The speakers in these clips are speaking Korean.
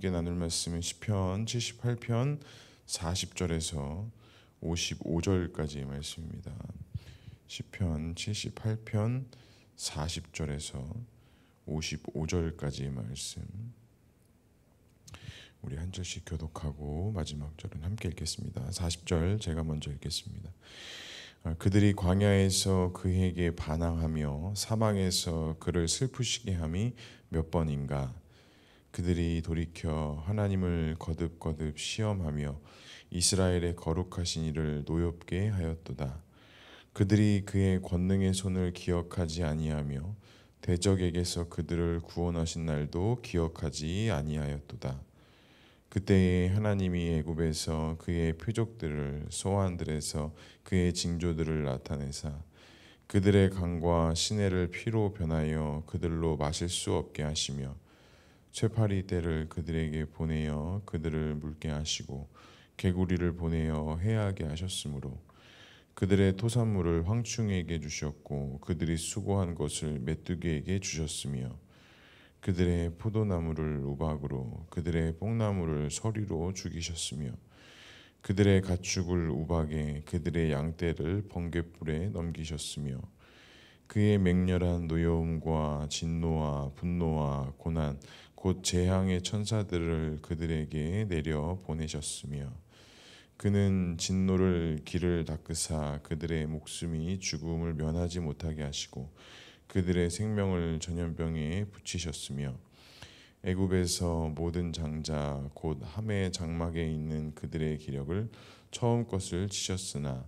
함께 나눌 말씀은 시편 78편 40절에서 55절까지의 말씀입니다. 시편 78편 40절에서 55절까지의 말씀, 우리 한 절씩 교독하고 마지막 절은 함께 읽겠습니다. 40절 제가 먼저 읽겠습니다. 그들이 광야에서 그에게 반항하며 사망에서 그를 슬프시게 함이 몇 번인가. 그들이 돌이켜 하나님을 거듭거듭 시험하며 이스라엘의 거룩하신 이를 노엽게 하였도다. 그들이 그의 권능의 손을 기억하지 아니하며 대적에게서 그들을 구원하신 날도 기억하지 아니하였도다. 그때에 하나님이 애굽에서 그의 표적들을, 소환들에서 그의 징조들을 나타내사 그들의 강과 시내를 피로 변하여 그들로 마실 수 없게 하시며 쇠파리 떼를 그들에게 보내어 그들을 물게 하시고 개구리를 보내어 해하게 하셨으므로 그들의 토산물을 황충에게 주셨고 그들이 수고한 것을 메뚜기에게 주셨으며 그들의 포도나무를 우박으로 그들의 뽕나무를 서리로 죽이셨으며 그들의 가축을 우박에 그들의 양떼를 번갯불에 넘기셨으며 그의 맹렬한 노여움과 진노와 분노와 고난 곧 재앙의 천사들을 그들에게 내려 보내셨으며 그는 진노를 길을 닦으사 그들의 목숨이 죽음을 면하지 못하게 하시고 그들의 생명을 전염병에 붙이셨으며 애굽에서 모든 장자 곧 함의 장막에 있는 그들의 기력을 처음 것을 치셨으나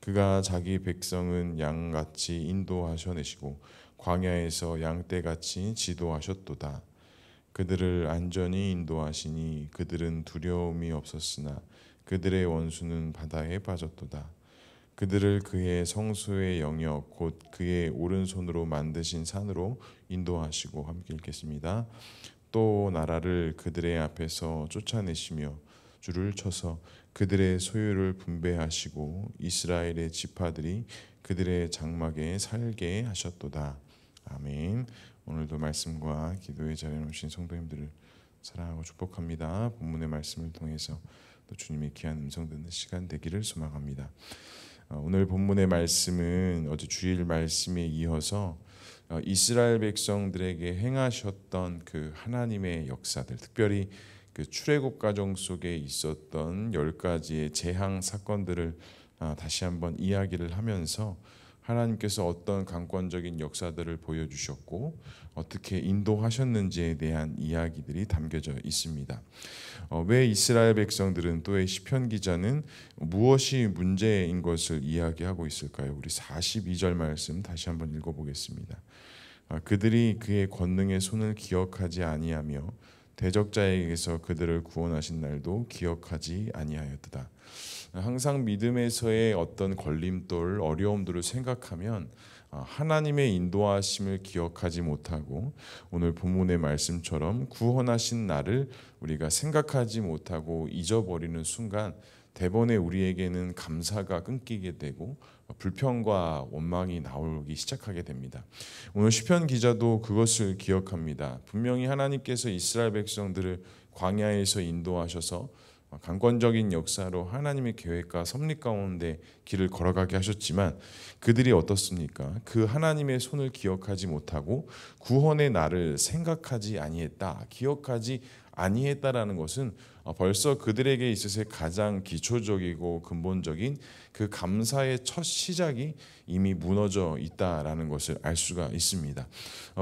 그가 자기 백성은 양같이 인도하셔내시고 광야에서 양떼같이 지도하셨도다. 그들을 안전히 인도하시니 그들은 두려움이 없었으나 그들의 원수는 바다에 빠졌도다. 그들을 그의 성소의 영역 곧 그의 오른손으로 만드신 산으로 인도하시고, 함께 읽겠습니다. 또 나라를 그들의 앞에서 쫓아내시며 줄을 쳐서 그들의 소유를 분배하시고 이스라엘의 지파들이 그들의 장막에 살게 하셨도다. 아멘. 오늘도 말씀과 기도의 자리에 오신 성도님들을 사랑하고 축복합니다. 본문의 말씀을 통해서 또 주님의 귀한 음성 듣는 시간 되기를 소망합니다. 오늘 본문의 말씀은 어제 주일 말씀에 이어서 이스라엘 백성들에게 행하셨던 그 하나님의 역사들, 특별히 그 출애굽 과정 속에 있었던 10가지의 재앙 사건들을 다시 한번 이야기를 하면서 하나님께서 어떤 강권적인 역사들을 보여주셨고 어떻게 인도하셨는지에 대한 이야기들이 담겨져 있습니다. 왜 이스라엘 백성들은, 또 왜 시편 기자는 무엇이 문제인 것을 이야기하고 있을까요? 우리 42절 말씀 다시 한번 읽어보겠습니다. 그들이 그의 권능의 손을 기억하지 아니하며 대적자에게서 그들을 구원하신 날도 기억하지 아니하였도다. 항상 믿음에서의 어떤 걸림돌, 어려움들을 생각하면 하나님의 인도하심을 기억하지 못하고 오늘 본문의 말씀처럼 구원하신 나를 우리가 생각하지 못하고 잊어버리는 순간 대번에 우리에게는 감사가 끊기게 되고 불평과 원망이 나오기 시작하게 됩니다. 오늘 시편 기자도 그것을 기억합니다. 분명히 하나님께서 이스라엘 백성들을 광야에서 인도하셔서 강권적인 역사로 하나님의 계획과 섭리 가운데 길을 걸어가게 하셨지만 그들이 어떻습니까? 그 하나님의 손을 기억하지 못하고 구원의 날을 생각하지 아니했다, 기억하지 아니했다라는 것은 벌써 그들에게 있어서 가장 기초적이고 근본적인 그 감사의 첫 시작이 이미 무너져 있다라는 것을 알 수가 있습니다.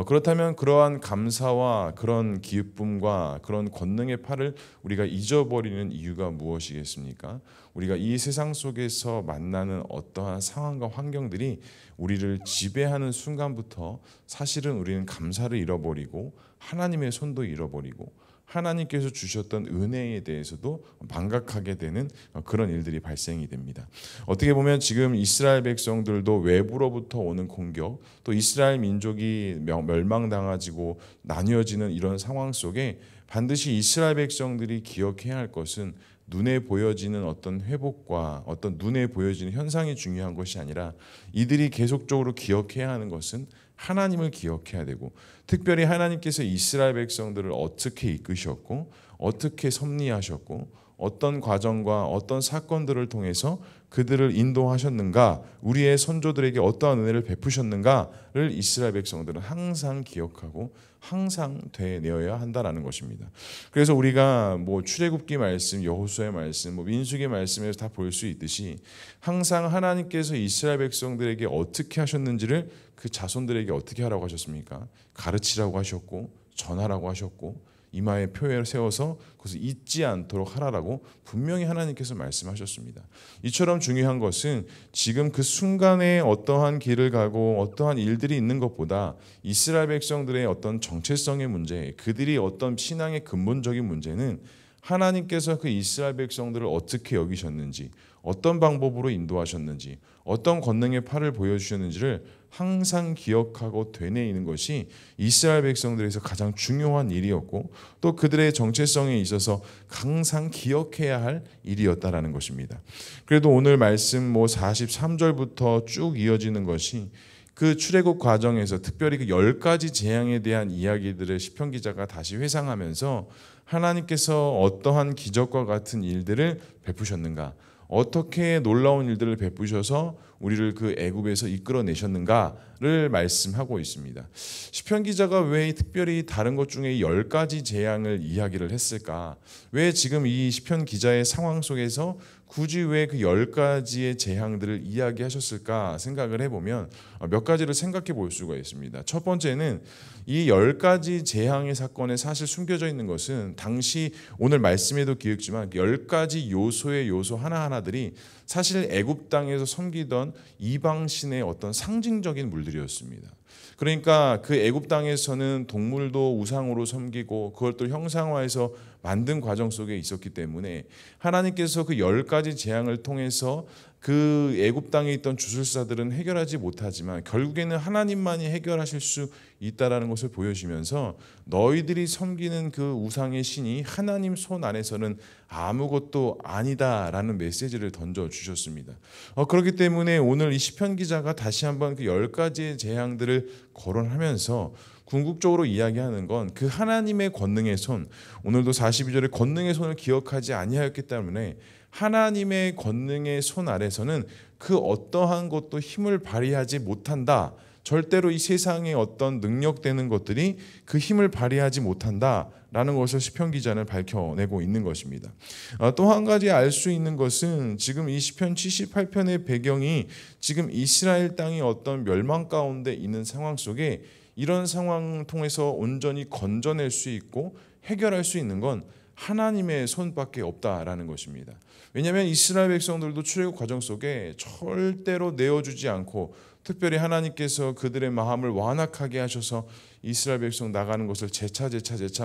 그렇다면 그러한 감사와 그런 기쁨과 그런 권능의 팔을 우리가 잊어버리는 이유가 무엇이겠습니까? 우리가 이 세상 속에서 만나는 어떠한 상황과 환경들이 우리를 지배하는 순간부터 사실은 우리는 감사를 잃어버리고 하나님의 손도 잃어버리고 하나님께서 주셨던 은혜에 대해서도 망각하게 되는 그런 일들이 발생이 됩니다. 어떻게 보면 지금 이스라엘 백성들도 외부로부터 오는 공격, 또 이스라엘 민족이 멸망당하고 나뉘어지는 이런 상황 속에 반드시 이스라엘 백성들이 기억해야 할 것은 눈에 보여지는 어떤 회복과 어떤 눈에 보여지는 현상이 중요한 것이 아니라 이들이 계속적으로 기억해야 하는 것은 하나님을 기억해야 되고, 특별히 하나님께서 이스라엘 백성들을 어떻게 이끄셨고 어떻게 섭리하셨고 어떤 과정과 어떤 사건들을 통해서 그들을 인도하셨는가, 우리의 선조들에게 어떠한 은혜를 베푸셨는가를 이스라엘 백성들은 항상 기억하고 항상 되뇌어야 한다라는 것입니다. 그래서 우리가 출애굽기 말씀, 여호수아의 말씀, 민수기 말씀에서 다 볼 수 있듯이 항상 하나님께서 이스라엘 백성들에게 어떻게 하셨는지를 그 자손들에게 어떻게 하라고 하셨습니까? 가르치라고 하셨고 전하라고 하셨고 이마에 표를 세워서 그것을 잊지 않도록 하라라고 분명히 하나님께서 말씀하셨습니다. 이처럼 중요한 것은 지금 그 순간에 어떠한 길을 가고 어떠한 일들이 있는 것보다 이스라엘 백성들의 어떤 정체성의 문제, 그들이 어떤 신앙의 근본적인 문제는 하나님께서 그 이스라엘 백성들을 어떻게 여기셨는지, 어떤 방법으로 인도하셨는지, 어떤 권능의 팔을 보여주셨는지를 항상 기억하고 되뇌이는 것이 이스라엘 백성들에서 가장 중요한 일이었고, 또 그들의 정체성에 있어서 항상 기억해야 할 일이었다라는 것입니다. 그래도 오늘 말씀 43절부터 쭉 이어지는 것이 그 출애굽 과정에서 특별히 그 10가지 재앙에 대한 이야기들을 시편 기자가 다시 회상하면서 하나님께서 어떠한 기적과 같은 일들을 베푸셨는가, 어떻게 놀라운 일들을 베푸셔서 우리를 그 애굽에서 이끌어내셨는가를 말씀하고 있습니다. 시편 기자가 왜 특별히 다른 것 중에 10가지 재앙을 이야기를 했을까? 왜 지금 이 시편 기자의 상황 속에서 굳이 왜 그 10가지의 재앙들을 이야기하셨을까 생각을 해보면 몇 가지를 생각해 볼 수가 있습니다. 첫 번째는 이 10가지 재앙의 사건에 사실 숨겨져 있는 것은 당시 오늘 말씀에도 기억지만 10가지 요소의 요소 하나하나들이 사실 애굽 땅에서 섬기던 이방신의 어떤 상징적인 물들이었습니다. 그러니까 그 애굽 땅에서는 동물도 우상으로 섬기고 그걸 또 형상화해서 만든 과정 속에 있었기 때문에 하나님께서 그 10가지 재앙을 통해서 그 애굽 땅에 있던 주술사들은 해결하지 못하지만 결국에는 하나님만이 해결하실 수 있다라는 것을 보여주면서 너희들이 섬기는 그 우상의 신이 하나님 손 안에서는 아무것도 아니다라는 메시지를 던져주셨습니다. 그렇기 때문에 오늘 이 시편 기자가 다시 한번 그 10가지의 재앙들을 거론하면서 궁극적으로 이야기하는 건 그 하나님의 권능의 손, 오늘도 42절에 권능의 손을 기억하지 아니하였기 때문에 하나님의 권능의 손 아래서는 그 어떠한 것도 힘을 발휘하지 못한다. 절대로 이 세상의 어떤 능력되는 것들이 그 힘을 발휘하지 못한다라는 것을 시편 기자는 밝혀내고 있는 것입니다. 또 한 가지 알 수 있는 것은 지금 이 시편 78편의 배경이 지금 이스라엘 땅이 어떤 멸망 가운데 있는 상황 속에 이런 상황을 통해서 온전히 건져낼 수 있고 해결할 수 있는 건 하나님의 손밖에 없다라는 것입니다. 왜냐하면 이스라엘 백성들도 출애굽 과정 속에 절대로 내어주지 않고 특별히 하나님께서 그들의 마음을 완악하게 하셔서 이스라엘 백성 나가는 것을 재차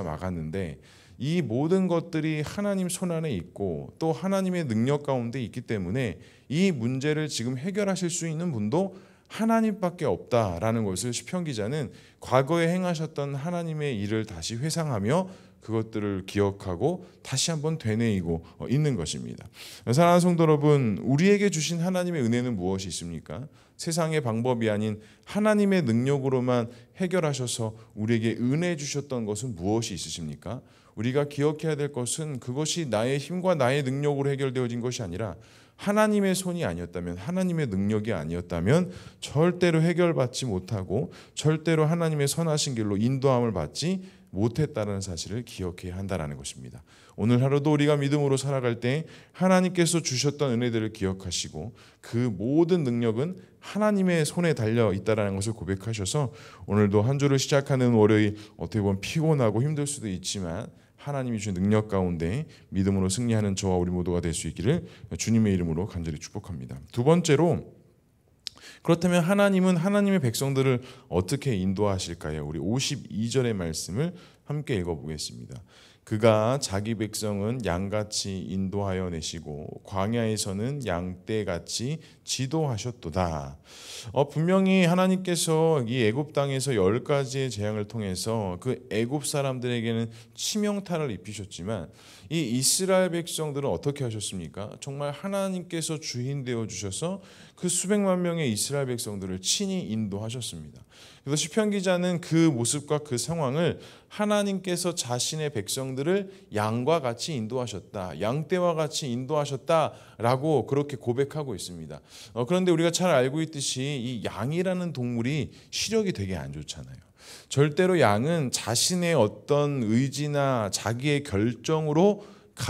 막았는데 이 모든 것들이 하나님 손 안에 있고 또 하나님의 능력 가운데 있기 때문에 이 문제를 지금 해결하실 수 있는 분도 하나님밖에 없다라는 것을 시편 기자는 과거에 행하셨던 하나님의 일을 다시 회상하며 그것들을 기억하고 다시 한번 되뇌이고 있는 것입니다. 사랑하는 성도 여러분, 우리에게 주신 하나님의 은혜는 무엇이 있습니까? 세상의 방법이 아닌 하나님의 능력으로만 해결하셔서 우리에게 은혜 주셨던 것은 무엇이 있으십니까? 우리가 기억해야 될 것은 그것이 나의 힘과 나의 능력으로 해결되어진 것이 아니라 하나님의 손이 아니었다면, 하나님의 능력이 아니었다면 절대로 해결받지 못하고 절대로 하나님의 선하신 길로 인도함을 받지 못했다는 사실을 기억해야 한다는 것입니다. 오늘 하루도 우리가 믿음으로 살아갈 때 하나님께서 주셨던 은혜들을 기억하시고 그 모든 능력은 하나님의 손에 달려 있다는 것을 고백하셔서 오늘도 한 주를 시작하는 월요일 어떻게 보면 피곤하고 힘들 수도 있지만 하나님이 주신 능력 가운데 믿음으로 승리하는 저와 우리 모두가 될 수 있기를 주님의 이름으로 간절히 축복합니다. 두 번째로, 그렇다면 하나님은 하나님의 백성들을 어떻게 인도하실까요? 우리 52절의 말씀을 함께 읽어보겠습니다. 그가 자기 백성은 양같이 인도하여 내시고 광야에서는 양떼같이 지도하셨도다. 분명히 하나님께서 이 애굽 땅에서 10가지의 재앙을 통해서 그 애굽 사람들에게는 치명타를 입히셨지만 이 이스라엘 백성들은 어떻게 하셨습니까? 정말 하나님께서 주인 되어 주셔서 그 수백만 명의 이스라엘 백성들을 친히 인도하셨습니다. 그래서 시편 기자는 그 모습과 그 상황을 하나님께서 자신의 백성들을 양과 같이 인도하셨다, 양떼와 같이 인도하셨다라고 그렇게 고백하고 있습니다. 그런데 우리가 잘 알고 있듯이 이 양이라는 동물이 시력이 되게 안 좋잖아요. 절대로 양은 자신의 어떤 의지나 자기의 결정으로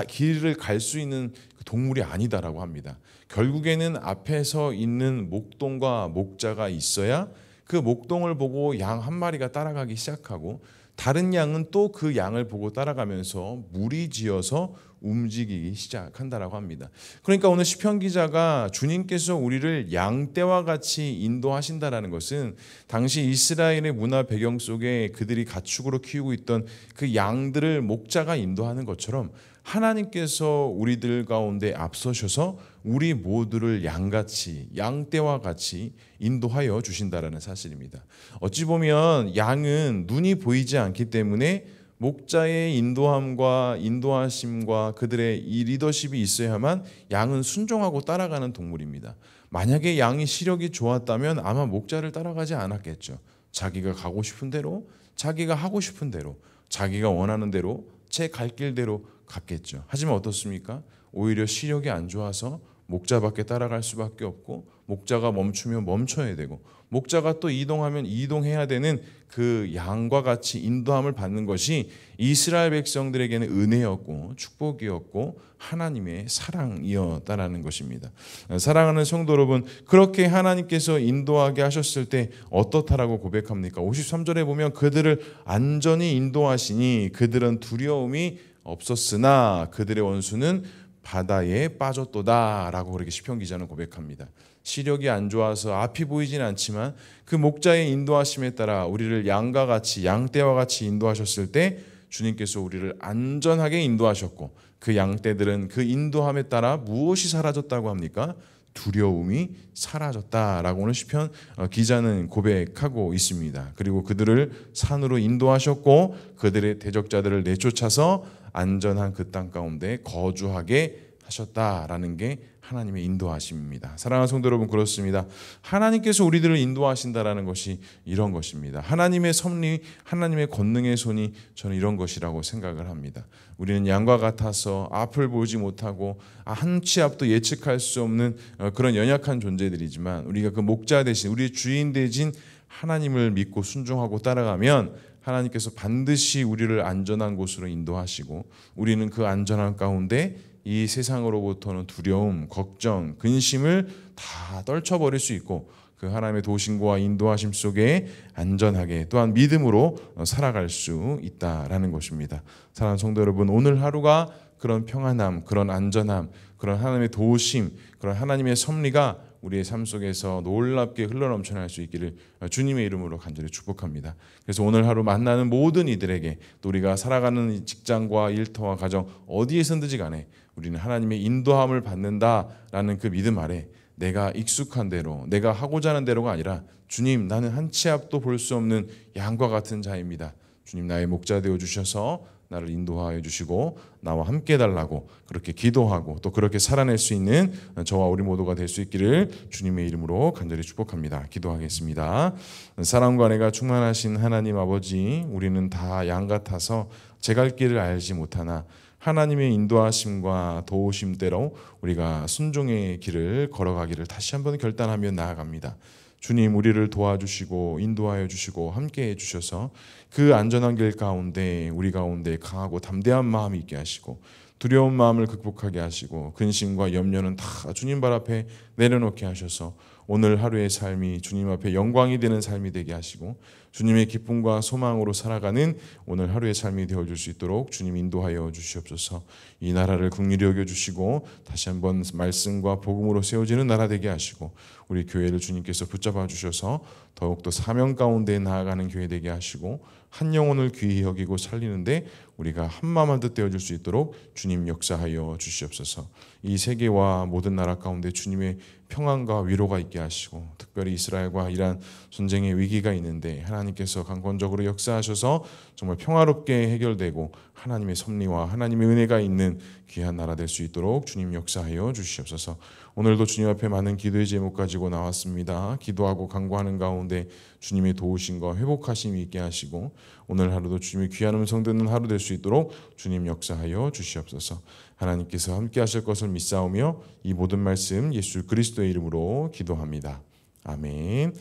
길을 갈 수 있는 동물이 아니다라고 합니다. 결국에는 앞에서 있는 목동과 목자가 있어야 그 목동을 보고 양 한 마리가 따라가기 시작하고 다른 양은 또 그 양을 보고 따라가면서 무리지어서 움직이기 시작한다라고 합니다. 그러니까 오늘 시편 기자가 주님께서 우리를 양떼와 같이 인도하신다라는 것은 당시 이스라엘의 문화 배경 속에 그들이 가축으로 키우고 있던 그 양들을 목자가 인도하는 것처럼 하나님께서 우리들 가운데 앞서셔서 우리 모두를 양같이, 양떼와 같이 인도하여 주신다라는 사실입니다. 어찌 보면 양은 눈이 보이지 않기 때문에 목자의 인도함과 인도하심과 그들의 이 리더십이 있어야만 양은 순종하고 따라가는 동물입니다. 만약에 양이 시력이 좋았다면 아마 목자를 따라가지 않았겠죠. 자기가 가고 싶은 대로, 자기가 하고 싶은 대로, 자기가 원하는 대로, 제 갈 길대로 갔겠죠. 하지만 어떻습니까? 오히려 시력이 안 좋아서 목자밖에 따라갈 수밖에 없고, 목자가 멈추면 멈춰야 되고, 목자가 또 이동하면 이동해야 되는 그 양과 같이 인도함을 받는 것이 이스라엘 백성들에게는 은혜였고 축복이었고 하나님의 사랑이었다라는 것입니다. 사랑하는 성도 여러분, 그렇게 하나님께서 인도하게 하셨을 때 어떻다라고 고백합니까? 53절에 보면 그들을 안전히 인도하시니 그들은 두려움이 없었으나 그들의 원수는 바다에 빠졌도다라고 그렇게 시편 기자는 고백합니다. 시력이 안 좋아서 앞이 보이진 않지만 그 목자의 인도하심에 따라 우리를 양과 같이, 양떼와 같이 인도하셨을 때 주님께서 우리를 안전하게 인도하셨고, 그 양떼들은 그 인도함에 따라 무엇이 사라졌다고 합니까? 두려움이 사라졌다라고 오늘 시편 기자는 고백하고 있습니다. 그리고 그들을 산으로 인도하셨고 그들의 대적자들을 내쫓아서 안전한 그 땅 가운데 거주하게 하셨다라는 게 하나님의 인도하심입니다. 사랑하는 성도 여러분, 그렇습니다. 하나님께서 우리들을 인도하신다라는 것이 이런 것입니다. 하나님의 섭리, 하나님의 권능의 손이 저는 이런 것이라고 생각을 합니다. 우리는 양과 같아서 앞을 보지 못하고 한 치 앞도 예측할 수 없는 그런 연약한 존재들이지만 우리가 그 목자 대신 우리의 주인 되신 하나님을 믿고 순종하고 따라가면 하나님께서 반드시 우리를 안전한 곳으로 인도하시고 우리는 그 안전한 가운데 이 세상으로부터는 두려움, 걱정, 근심을 다 떨쳐버릴 수 있고 그 하나님의 도심과 인도하심 속에 안전하게 또한 믿음으로 살아갈 수 있다라는 것입니다. 사랑하는 성도 여러분, 오늘 하루가 그런 평안함, 그런 안전함, 그런 하나님의 도우심, 그런 하나님의 섭리가 우리의 삶 속에서 놀랍게 흘러넘쳐날 수 있기를 주님의 이름으로 간절히 축복합니다. 그래서 오늘 하루 만나는 모든 이들에게 또 우리가 살아가는 직장과 일터와 가정 어디에선든지 간에 우리는 하나님의 인도함을 받는다라는 그 믿음 아래 내가 익숙한 대로, 내가 하고자 하는 대로가 아니라 주님, 나는 한 치 앞도 볼 수 없는 양과 같은 자입니다. 주님, 나의 목자 되어 주셔서 나를 인도하여 주시고 나와 함께 해달라고 그렇게 기도하고 또 그렇게 살아낼 수 있는 저와 우리 모두가 될 수 있기를 주님의 이름으로 간절히 축복합니다. 기도하겠습니다. 사랑과 은혜가 충만하신 하나님 아버지, 우리는 다 양 같아서 제 갈 길을 알지 못하나 하나님의 인도하심과 도우심대로 우리가 순종의 길을 걸어가기를 다시 한번 결단하며 나아갑니다. 주님, 우리를 도와주시고 인도하여 주시고 함께해 주셔서 그 안전한 길 가운데 우리 가운데 강하고 담대한 마음이 있게 하시고 두려운 마음을 극복하게 하시고 근심과 염려는 다 주님 발 앞에 내려놓게 하셔서 오늘 하루의 삶이 주님 앞에 영광이 되는 삶이 되게 하시고 주님의 기쁨과 소망으로 살아가는 오늘 하루의 삶이 되어줄 수 있도록 주님 인도하여 주시옵소서. 이 나라를 긍휼히 여겨주시고 다시 한번 말씀과 복음으로 세워지는 나라 되게 하시고 우리 교회를 주님께서 붙잡아 주셔서 더욱더 사명 가운데 나아가는 교회 되게 하시고 한 영혼을 귀히 여기고 살리는데 우리가 한마음 한뜻 되어줄 수 있도록 주님 역사하여 주시옵소서. 이 세계와 모든 나라 가운데 주님의 평안과 위로가 있게 하시고 특별히 이스라엘과 이란 전쟁의 위기가 있는데 하나님께서 강권적으로 역사하셔서 정말 평화롭게 해결되고 하나님의 섭리와 하나님의 은혜가 있는 귀한 나라 될 수 있도록 주님 역사하여 주시옵소서. 오늘도 주님 앞에 많은 기도의 제목 가지고 나왔습니다. 기도하고 간구하는 가운데 주님의 도우심과 회복하심이 있게 하시고 오늘 하루도 주님의 귀한 음성 듣는 하루 될 수 있도록 주님 역사하여 주시옵소서. 하나님께서 함께 하실 것을 믿사오며 이 모든 말씀 예수 그리스도의 이름으로 기도합니다. 아멘.